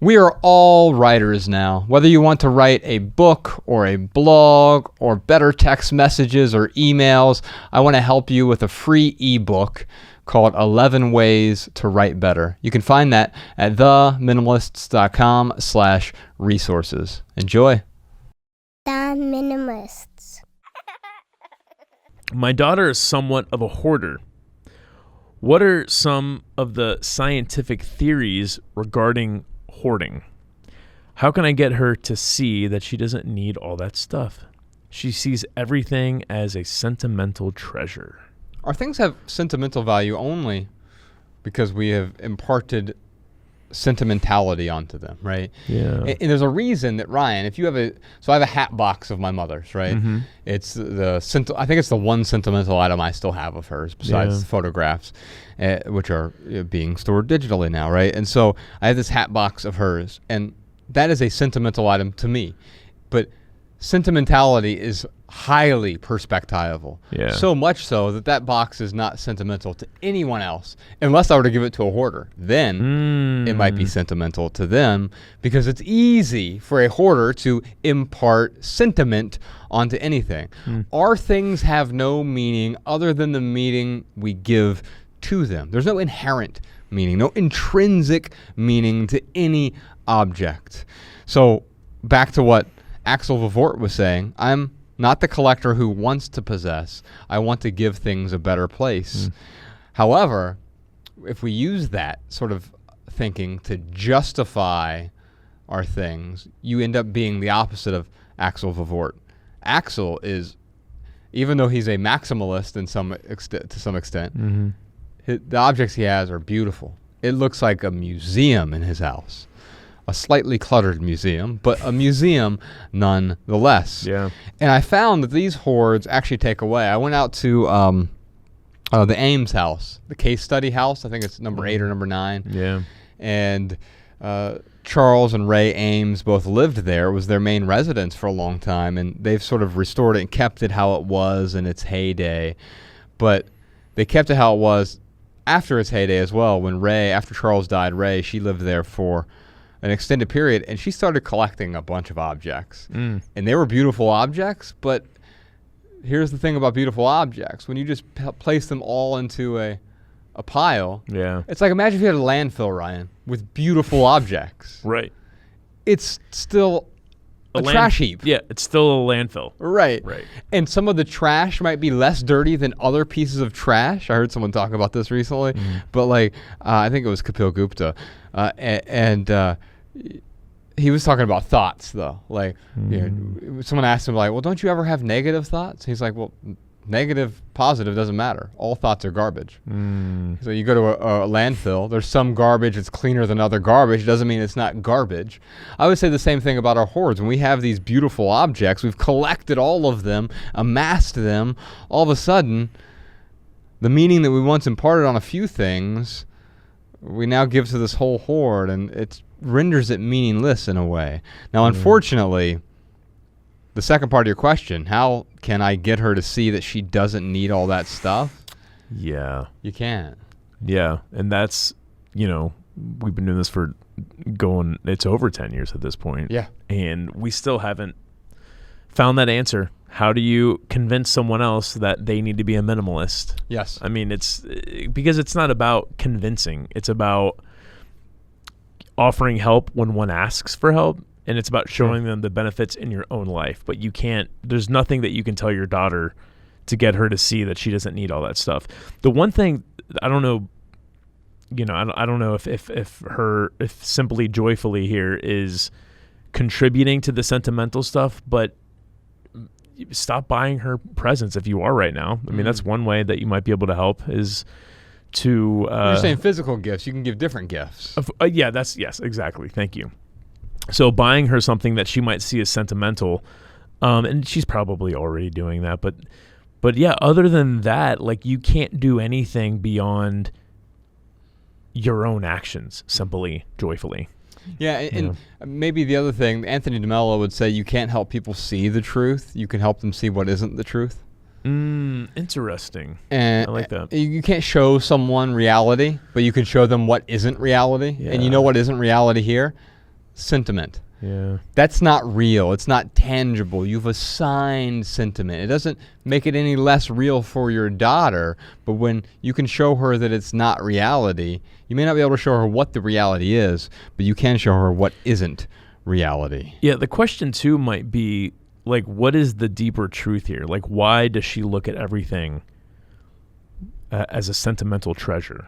We are all writers now. Whether you want to write a book or a blog or better text messages or emails, I want to help you with a free ebook called 11 Ways to Write Better. You can find that at theminimalists.com/resources. Enjoy. The Minimalists. My daughter is somewhat of a hoarder. What are some of the scientific theories regarding hoarding? How can I get her to see that she doesn't need all that stuff? She sees everything as a sentimental treasure. Our things have sentimental value only because we have imparted sentimentality onto them, right? Yeah. And there's a reason that, Ryan, if you have so I have a hat box of my mother's, right? Mm-hmm. It's I think it's the one sentimental item I still have of hers besides photographs, which are being stored digitally now, right? And so I have this hat box of hers, and that is a sentimental item to me. But sentimentality is highly perspectival. Yeah. So much so that box is not sentimental to anyone else unless I were to give it to a hoarder. Then it might be sentimental to them because it's easy for a hoarder to impart sentiment onto anything. Our things have no meaning other than the meaning we give to them. There's no inherent meaning, no intrinsic meaning to any object. So back to what Axel Vavort was saying, I'm not the collector who wants to possess. I want to give things a better place. However, if we use that sort of thinking to justify our things, you end up being the opposite of Axel Vavort. Axel is, even though he's a maximalist to some extent, the objects he has are beautiful. It looks like a museum in his house. A slightly cluttered museum, but a museum nonetheless. Yeah. And I found that these hoards actually take away. I went out to the Ames house, the case study house. I think it's number 8 or number 9. Yeah. And Charles and Ray Ames both lived there. It was their main residence for a long time, and they've sort of restored it and kept it how it was in its heyday. But they kept it how it was after its heyday as well. After Charles died, she lived there for an extended period, and she started collecting a bunch of objects. And they were beautiful objects, but here's the thing about beautiful objects. When you just place them all into a pile, it's like, imagine if you had a landfill, Ryan, with beautiful objects. Right. It's still a trash heap. Yeah, it's still a landfill. Right. Right. And some of the trash might be less dirty than other pieces of trash. I heard someone talk about this recently, but I think it was Kapil Gupta, and he was talking about thoughts, though. Someone asked him, well, don't you ever have negative thoughts? He's like, well, negative, positive doesn't matter. All thoughts are garbage. So you go to a landfill, there's some garbage that's cleaner than other garbage. It doesn't mean it's not garbage. I would say the same thing about our hoards. When we have these beautiful objects, we've collected all of them, amassed them, all of a sudden, the meaning that we once imparted on a few things, we now give to this whole hoard, and it renders it meaningless in a way. Now, unfortunately, the second part of your question, how can I get her to see that she doesn't need all that stuff? Yeah. You can't. Yeah. And that's, we've been doing this for it's over 10 years at this point. Yeah. And we still haven't found that answer. How do you convince someone else that they need to be a minimalist? Yes. I mean, because it's not about convincing. It's about offering help when one asks for help, and it's about showing them the benefits in your own life. But there's nothing that you can tell your daughter to get her to see that she doesn't need all that stuff. The one thing, I don't know, I don't know if Simply Joyfully here is contributing to the sentimental stuff, but stop buying her presents if you are right now. I mean, that's one way that you might be able to help is to... You're saying physical gifts. You can give different gifts. Yes, exactly. Thank you. So buying her something that she might see as sentimental, and she's probably already doing that, but yeah, other than that, you can't do anything beyond your own actions, simply, joyfully. Yeah, and maybe the other thing, Anthony DeMello would say you can't help people see the truth. You can help them see what isn't the truth. Interesting. And I like that. You can't show someone reality, but you can show them what isn't reality. Yeah. And you know what isn't reality here? sentiment. Yeah. That's not real. It's not tangible. You've assigned sentiment. It doesn't make it any less real for your daughter, but when you can show her that it's not reality, you may not be able to show her what the reality is, but you can show her what isn't reality. Yeah, the question too might be, like, what is the deeper truth here? Like, why does she look at everything as a sentimental treasure?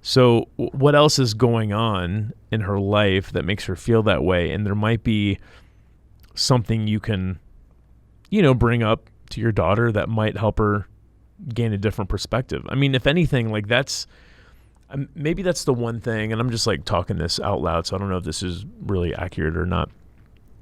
So what else is going on in her life that makes her feel that way? And there might be something you can, bring up to your daughter that might help her gain a different perspective. I mean, if anything, like maybe that's the one thing, and I'm just like talking this out loud, so I don't know if this is really accurate or not.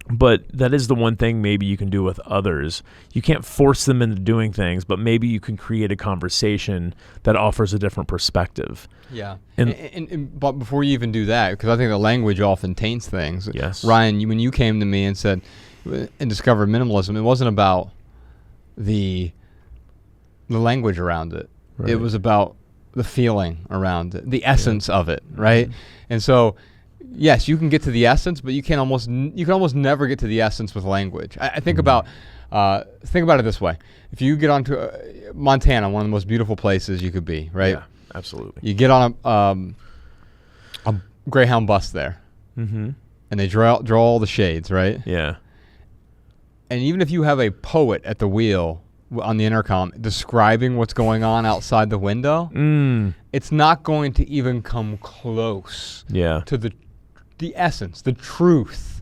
But that is the one thing maybe you can do with others. You can't force them into doing things, but maybe you can create a conversation that offers a different perspective. Yeah. But before you even do that, because I think the language often taints things. Yes. Ryan, when you came to me and said, and discovered minimalism, it wasn't about the language around it. Right. It was about the feeling around it, the essence of it, right? And so, yes, you can get to the essence, but you can almost never get to the essence with language. I think about it this way: if you get onto Montana, one of the most beautiful places you could be, right? Yeah, absolutely. You get on a Greyhound bus there, and they draw all the shades, right? Yeah. And even if you have a poet at the wheel on the intercom describing what's going on outside the window, it's not going to even come close to the essence, the truth.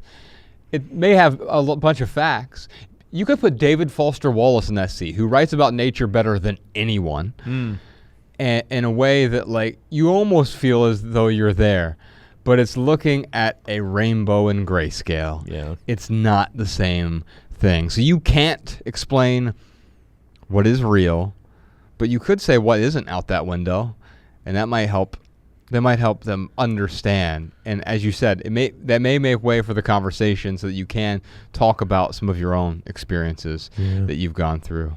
It may have a bunch of facts. You could put David Foster Wallace in that seat, who writes about nature better than anyone, and in a way that, like, you almost feel as though you're there, but it's looking at a rainbow in grayscale. Yeah. It's not the same thing. So you can't explain what is real, but you could say what isn't out that window, and that might help. That might help them understand. And as you said, that may make way for the conversation so that you can talk about some of your own experiences that you've gone through.